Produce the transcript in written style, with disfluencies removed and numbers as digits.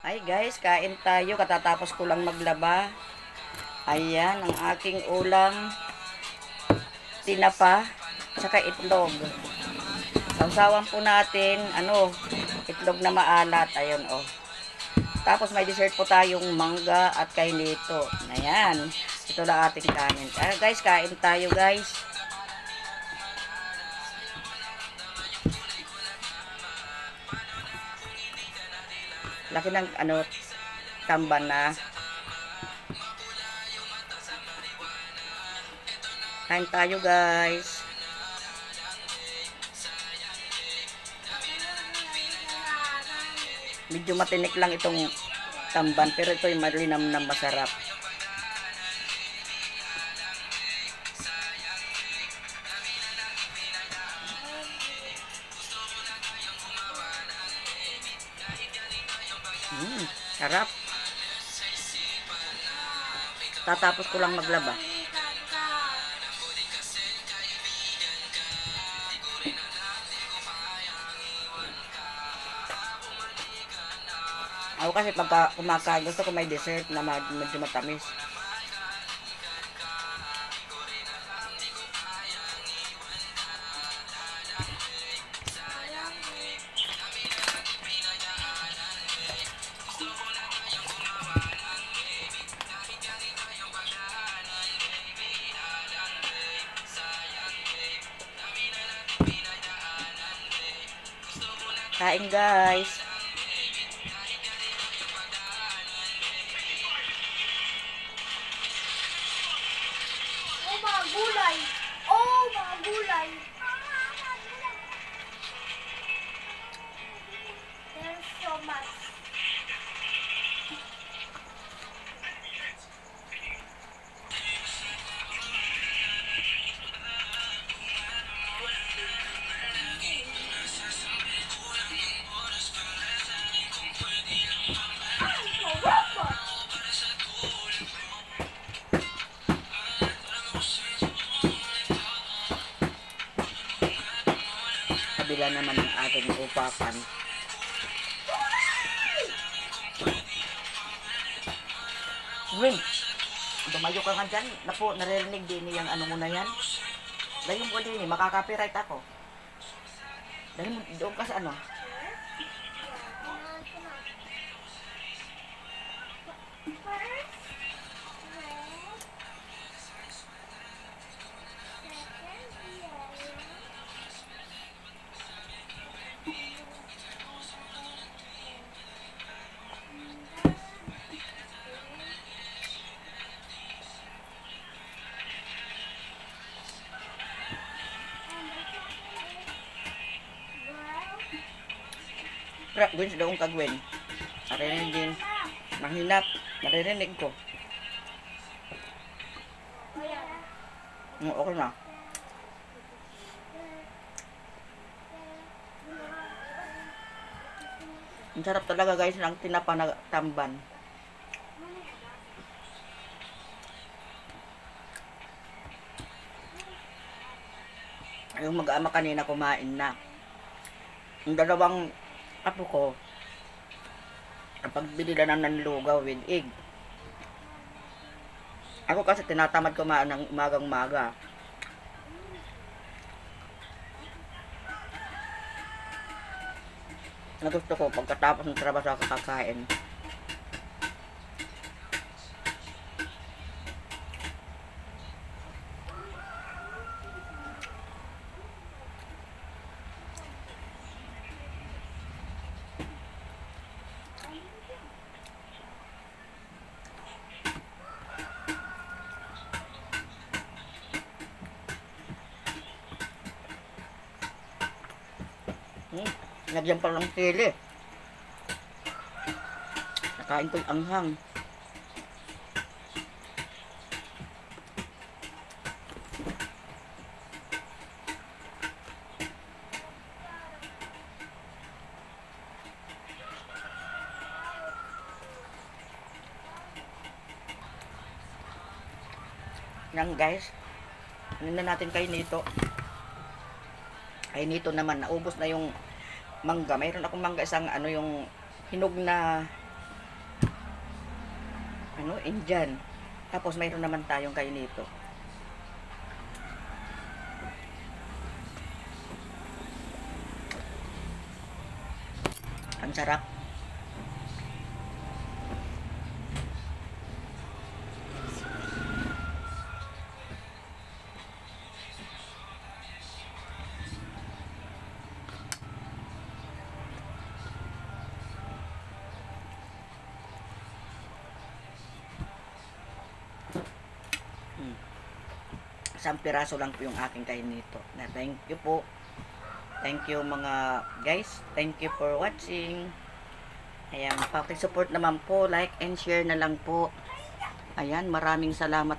Hi guys, kain tayo. Katatapos ko lang maglaba. Ayan, ang aking ulam. Tinapa, tsaka itlog. Sausawan po natin, itlog na maalat. Ayun, oh. Tapos may dessert po tayong mangga at kainito. Ayan, ito na ating kanin. Guys, kain tayo guys. Laki ng tamban na. Kain tayo guys. Medyo matinik lang itong tamban, pero ito yung malinam na masarap. Sarap. Tatapos ko lang maglaba. Ako kasi pagka kumakain, gusto ko may dessert na medyo matamis. Kain guys. Oh, mga gulay. Oh, mga gulay. There's so much. Kabila naman ng ating upapan. Win, dumayo ka nga dyan. Napo, naririnig din niyang mo na yan. Dahil mo din makaka-copyright ako. Dahil mo doon ka sa Gwen, sa doon ka Gwen. Naririnig din. Manghinap. Naririnig ko. Okay na. Ang sarap talaga guys ng tinapa na tamban. Yung mag-ama kanina kumain na. Yung dalawang apo ko, pagbili na ng lugaw with egg. Ako kasi tinatamad kumain ng umagang-umaga. Gusto ko pagkatapos ng trabaho sa kakain. Lagyan pa lang sili. Nakain ko yung anghang. Yan guys. Ano na natin kay nito. Ay nito naman, naubos na yung mangga. Mayroon akong mangga isang yung hinog na ano, Indian. Tapos mayroon naman tayong kainito. Ang sarap. Isang piraso lang po yung aking kainito. Na thank you po. Thank you mga guys. Thank you for watching. Ayan, pakisupport naman po. Like and share na lang po. Ayan, maraming salamat